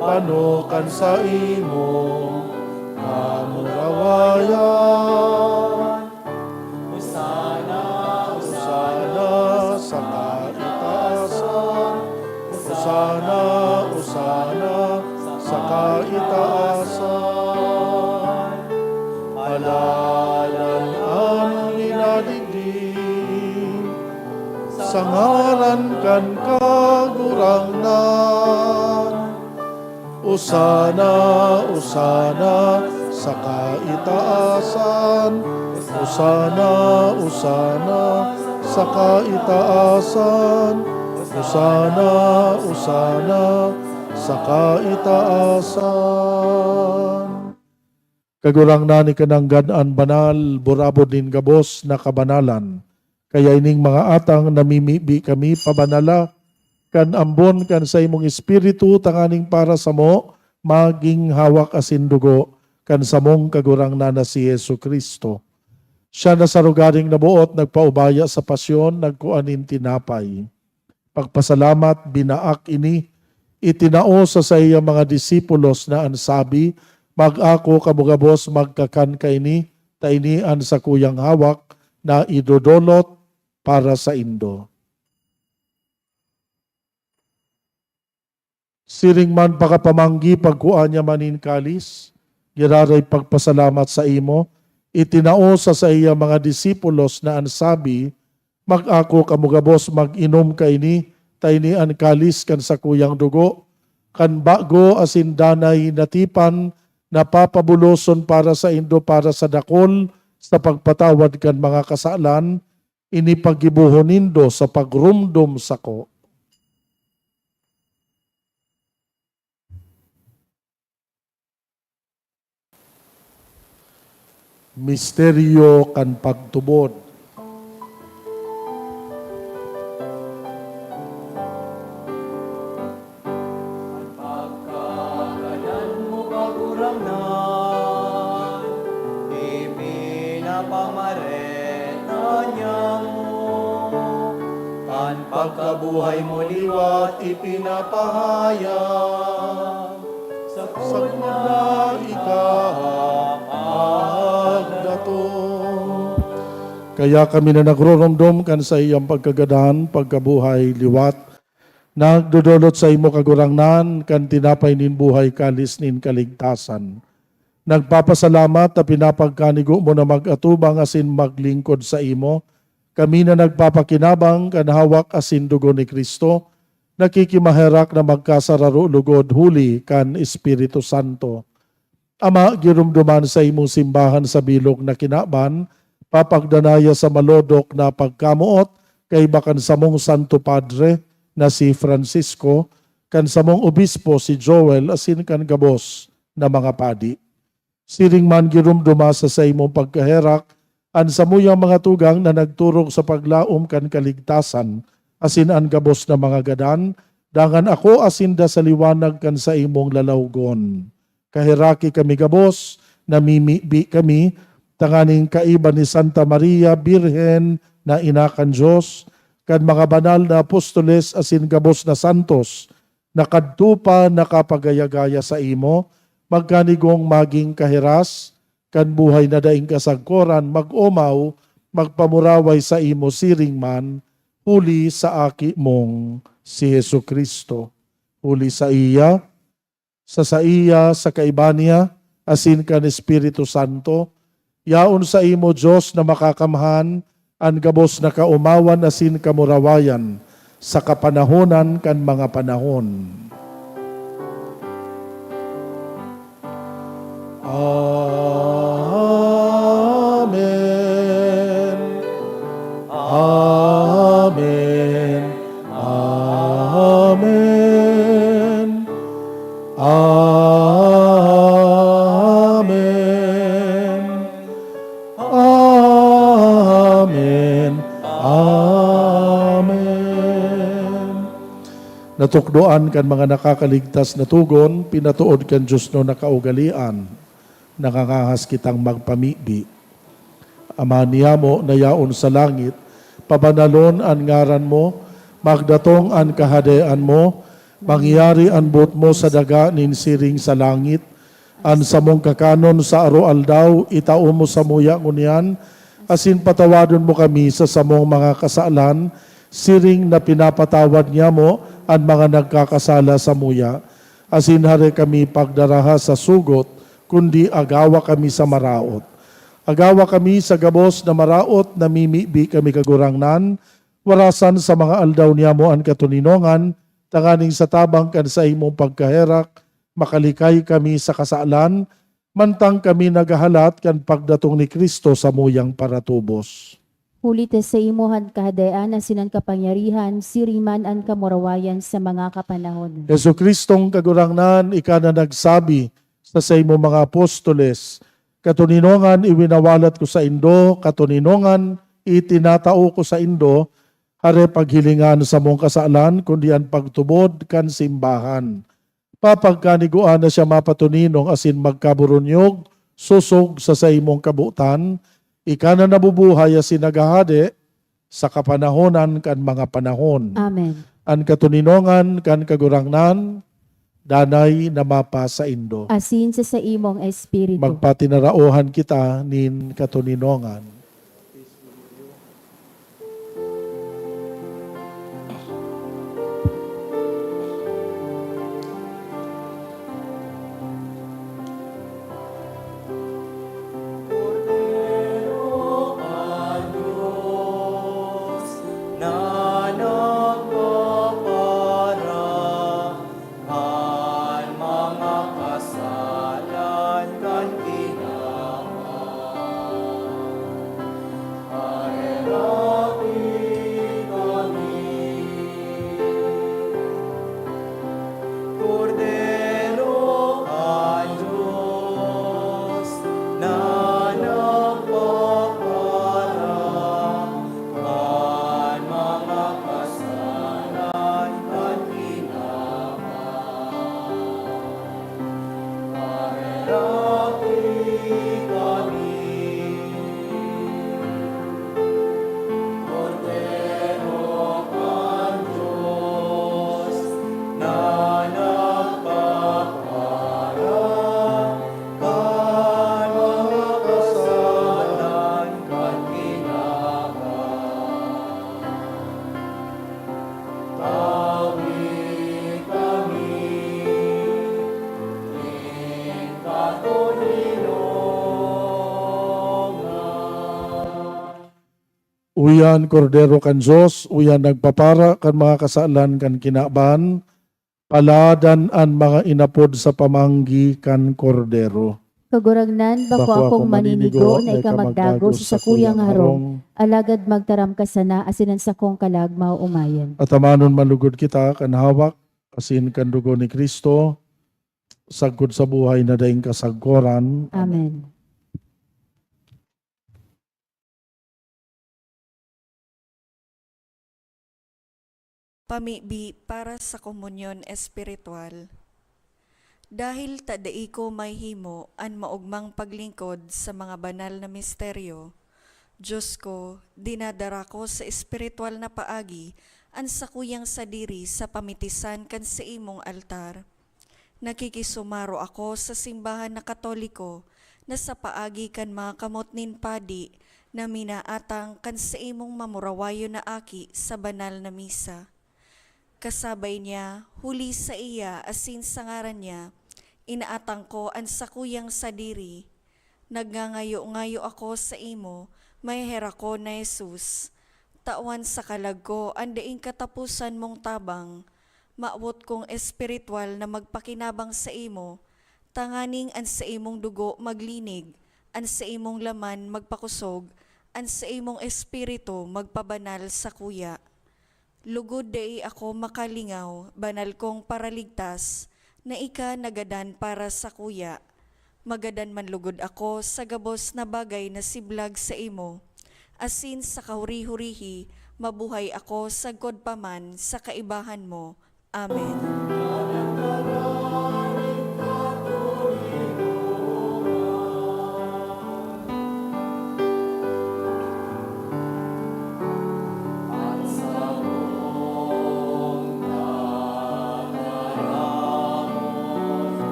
panukan sa imo, kamurawayan. Usana, usana, sa kaitaasan, usana, usana, sa kaitaasan, alalan ang inadigdig, sa ngalan kan kagurangnan. Usana, usana, sa kaitaasan, usana, usana, sa kaitaasan, usana, usana, sa kaitaasan. Kagurangnan ni kanang gan-an banal, burabod din gabos na kabanalan. Kaya ining mga atang namimibi kami pabanala, kan ambon kan sa imong espiritu tanganing para sa mo, maging hawak asin dugo, kan sa mong kagurangnan na si Yesu Kristo. Siya na sa rugaring nabuot, nagpaubaya sa pasyon, nagkuanin tinapay. Pagpasalamat, binaak ini, itinao sa iya mga disipulos na ansabi, mag-ako kamugabos magkakan kaini, tainian sa kuyang hawak na idodolot para sa Indo. Siring man pakapamanggi pagkuan niya manin kalis, giraray pagpasalamat sa imo, itinao sa iya mga disipulos na ansabi, mag-ako kamugabos mag-inom kaini, tainian kalis kan sa kuyang dugo, kan bago asin danay natipan, napapabuloson para sa Indo para sa dakol, sa pagpatawad kan mga kasalan, inipagibuhon nindo sa pagrumdum sako. Misteryo kan pagtubod. Pagkagalan mo kagurangnan, ipinapamaretna niya mo. Ang pagkabuhay mo liwat ipinapahayag, sa kuna ikahagdato. Kaya kami na nagroromdom kan sa iyang pagkagadahan, pagkabuhay, liwat, nagdodolot sa imo kagurangnan, kan tinapay nin buhay kalis nin kaligtasan. Nagpapasalamat na pinapagkanigo mo na mag-atubang asin maglingkod sa imo. Kami na nagpapakinabang kan hawak asin dugo ni Kristo, nakikimaherak na magkasararo lugod huli kan Espiritu Santo. Ama, girumduman sa imong simbahan sa bilog na kinaban, papagdanaya sa malodok na pagkamuot, kay bakan sa mong Santo Padre na si Francisco, kan sa mong obispo si Joel, asin kan gabos na mga padi. Siring man girumduma sa imong pagkaherak, an sa muyang mga tugang na nagturog sa paglaom kan kaligtasan, asin an gabos na mga gadan, dangan ako asinda sa liwanag kan sa imong lalawgon. Kahiraki kami gabos, namimibi kami, tanganing kaiba ni Santa Maria Birhen na ina kan Dios, kan mga banal na apostoles asin gabos na santos, nakadtupa nakapagayagaya sa imo, magkanigong maging kahiras, kan buhay na daing kasagkoran, mag-umaw, magpamuraway sa imo siring man, huli sa aki mong si Hesu Kristo. Huli sa iya, sa kaiba niya, asin kan Espiritu Santo, yaon sa imo Diyos na makakamhan, an gabos na kaumawan asin kamurawayan, sa kapanahonan kan mga panahon. Amen. Amen. Amen. Amen. Amen. Amen. Natukdoan kan mga nakakaligtas na tugon, pinatuod kan Diyos no nakaugalian, nakangahas kitang magpamibi. Ama niya mo na yaon sa langit, pabanalon an ngaran mo, magdatong an kahadean mo, mangyari an buot mo sa daga nin siring sa langit, an samong kakanon sa aro-aldaw, itao mo sa muya ngunyan, asin patawadon mo kami sa samong mga kasalan, siring na pinapatawad niya mo ang mga nagkakasala sa muya, asin hari kami pagdaraha sa sugot, kundi agawa kami sa maraot. Agawa kami sa gabos na maraot na mimibi kami kagurangnan, warasan sa mga aldaw niya mo ang katuninongan, tanganing sa tabang kan sa imong pagkaherak, makalikay kami sa kasalan, mantang kami nagahalat kan pagdatong ni Kristo sa muyang paratubos. Huli te sa imuhan kahadean asinan kapangyarihan, siriman an kamurawayan sa mga kapanahon. Yesu Kristong kagurangnan, ika na nagsabi sa imong mga apostoles, katuninongan iwinawalat ko sa indo, katuninongan itinatao ko sa indo, hare paghilingan sa mong kasalan, kundi ang pagtubod kan simbahan. Papagkaniguan na siya mapatuninong asin magkaburunyog, susog sa imong kabutan, ika na nabubuhay asin nagahade sa kapanahonan kan mga panahon. Amen. Ang katuninongan kan kagurangnan, danay na mapa sa indo. Asin sa imong espiritu. Magpatinaraohan kita nin katuninongan. Uyan kordero kan Diyos, uyan nagpapara kan mga kasalan kan kinaban, paladan an mga inapod sa pamanggi kan kordero. Kaguragnan, bako akong maninigo na ikamagdago sa sakuyang harong, alagad magtaram ka sana asinan sa kong kalag mauumayan. At amanon malugod kita kan hawak, asin kan dugo ni Kristo, sagkod sa buhay na daing kasagkoran. Amen. Pamibi para sa komunyon espiritual. Dahil tadai ko may himo an maugmang paglingkod sa mga banal na misteryo, Diyos ko, dinadara ko sa espiritual na paagi an sakuyang sadiri sa pamitisan kan sa imong altar. Nakikisumaro ako sa simbahan na Katoliko na sa paagi kan mga kamotnin padi na minaatang kan sa imong mamurawayo na aki sa banal na misa. Kasabay niya, huli sa iya asin sa ngaran niya, inaatang ko ang sakuyang sadiri. Nagngangayo-ngayo ako sa imo, may hera ko na Jesus. Tawan sa kalag ko, andaing katapusan mong tabang. Maawot kong espiritual na magpakinabang sa imo, tanganing an sa imong dugo maglinig, an sa imong laman magpakusog, an sa imong espiritu magpabanal sa kuya. Lugod dai ako makalingaw, banal kong paraligtas, na ika nagadan para sa kuya. Magadan man lugod ako sa gabos na bagay na siblag sa imo. Asin sa kahuri-hurihi, mabuhay ako sa godpaman sa kaibahan mo. Amen.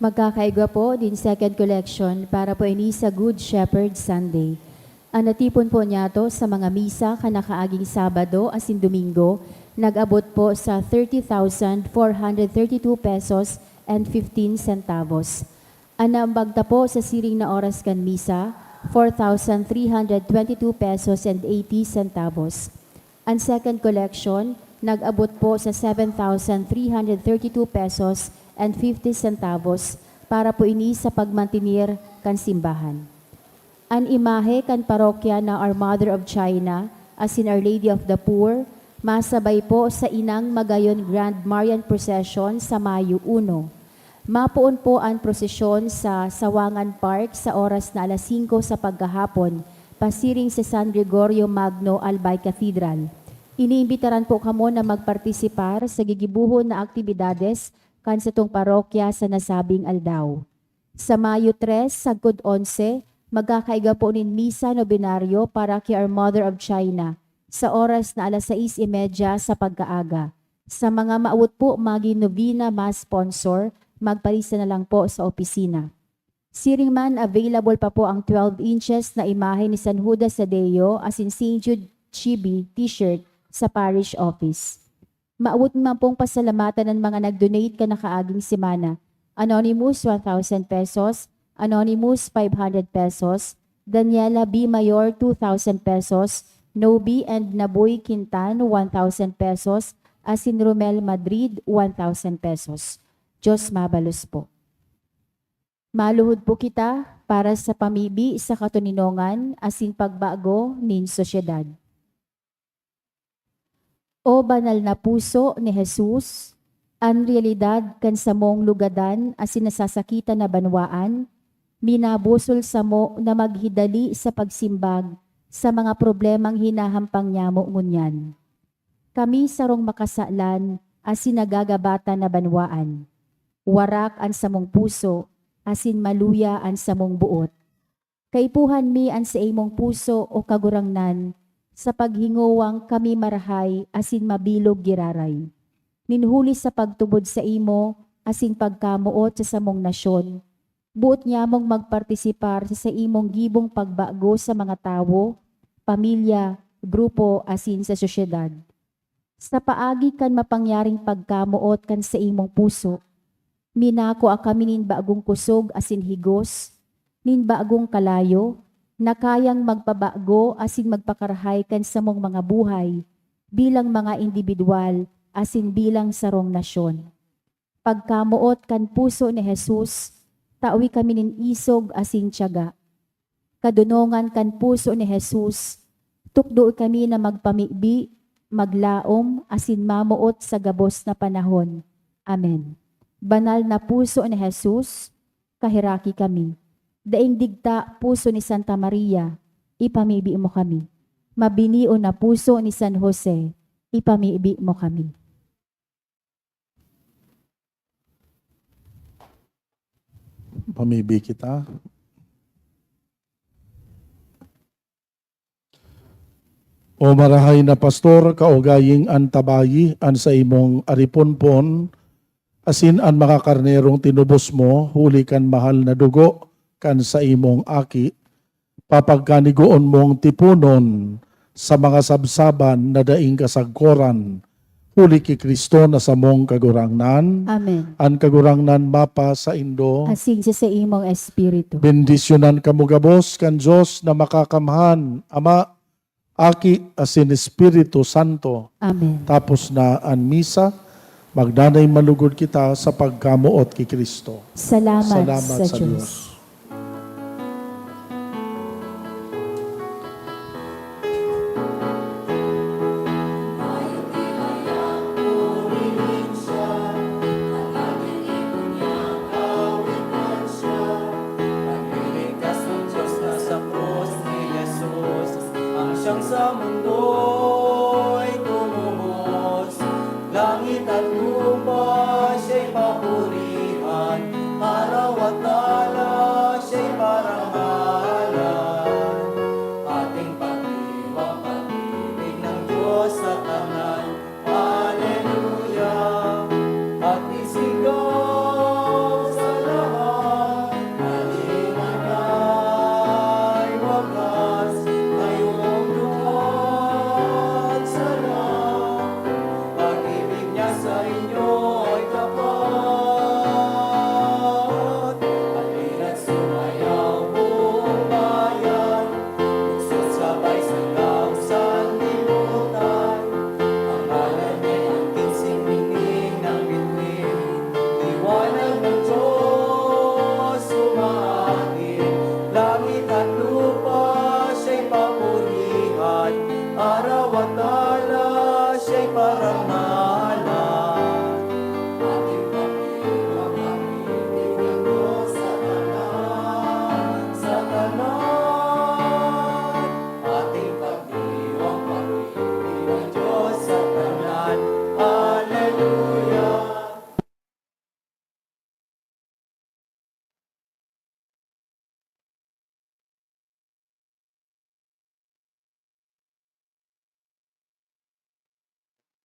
Magkakaigwa po din second collection para po ini sa Good Shepherd Sunday. Ang natipon po niya to sa mga misa kanakaaging Sabado asin Domingo, nag-abot po sa 30,432 pesos and 15 centavos. Ang naambagta po sa siring na oras kan misa, 4,322 pesos and 80 centavos. Ang second collection, nag-abot po sa 7,332 pesos and 50 centavos para po ini sa pagmantinir kan simbahan. An imahe kan parokya na Our Mother of China, as in Our Lady of the Poor, masabay po sa Inang Magayon Grand Marian Procession sa Mayo 1. Mapuon po ang prosesyon sa Sawangan Park sa oras na alas 5 sa pagkahapon, pasiring sa San Gregorio Magno Albay Cathedral. Iniimbitaran po kamo na magpartisipar sa gigibuhon na aktibidades kan sa tong parokya sa nasabing aldaw. Sa Mayo 3, sagkod 11, magkakaiga po nin misa nobinaryo para kay Our Mother of China sa oras na alas 6:30 sa pagkaaga. Sa mga maawot po magi novena mass sponsor, magparisa na lang po sa opisina. Siring man, available pa po ang 12 inches na imahe ni San Judas Tadeo as in St. Jude Chibi t-shirt sa parish office. Maawot man pong pasalamatan ng mga nag-donate ka na kaaging simana. Anonymous, 1,000 pesos. Anonymous, 500 pesos. Daniela B. Mayor, 2,000 pesos. Nobi and Naboy Quintan, 1,000 pesos. Asin Romel Madrid, 1,000 pesos. Diyos mabalos po. Maluhod po kita para sa pamibi sa katuninongan asin pagbago nin sosyedad. O banal na puso ni Jesus, ang realidad kan sa mong lugadan asin nasasakita na banwaan, minabusol sa mo na maghidali sa pagsimbag sa mga problemang hinahampang nyamo ngunyan. Kami sarong makasalan asin nagagabata na banwaan. Warak ang samong puso, asin maluya ang samong buot. Kaipuhan mi ang sa imong puso o kagurangnan, sa paghingowang kami marahay asin mabilog giraray. Ninhuli sa pagtubod sa imo, asin pagkamuot sa samong nasyon. Buot niya mong magpartisipar sa imong gibong pagbago sa mga tawo, pamilya, grupo, asin sa sosyedad. Sa paagi kan mapangyaring pagkamuot kan sa imong puso, minako a kami nin baagong kusog asin higos, nin baagong kalayo, na kayang magpabago asin magpakarahay kan sa mong mga buhay, bilang mga individual asin bilang sarong nasyon. Pagkamuot kan puso ni Jesus, tawi kami nin isog asin tiyaga. Kadunongan kan puso ni Jesus, tukdo kami na magpamibi, maglaom, asin mamuot sa gabos na panahon. Amen. Banal na puso ni Jesus, kahiraki kami. Daing digta puso ni Santa Maria, ipamibi mo kami. Mabinio na puso ni San Jose, ipamibi mo kami. Pamibi kita. O marahay na pastor, kaugaying antabayi an sa imong ariponpon, asin an mga karnerong tinubos mo, huli kan mahal na dugo, kan sa imong aki, papagkanigoon mong tipunon sa mga sabsaban na daing kasagkoran, huli ki Kristo na sa mong kagurangnan, Amen. an kagurangnan mapa sa Indo, Asing sa imong espiritu. bendisyonan kamugabos kan Diyos na makakamhan, Ama, Aki, asin Espiritu Santo. Amen. Tapos na ang misa, magdanay malugod kita sa pagkamuot ki Kristo. Salamat sa Diyos. Diyos. Nagliligtas ng Diyos na sa krus ni Jesus, ang siyang sa mundo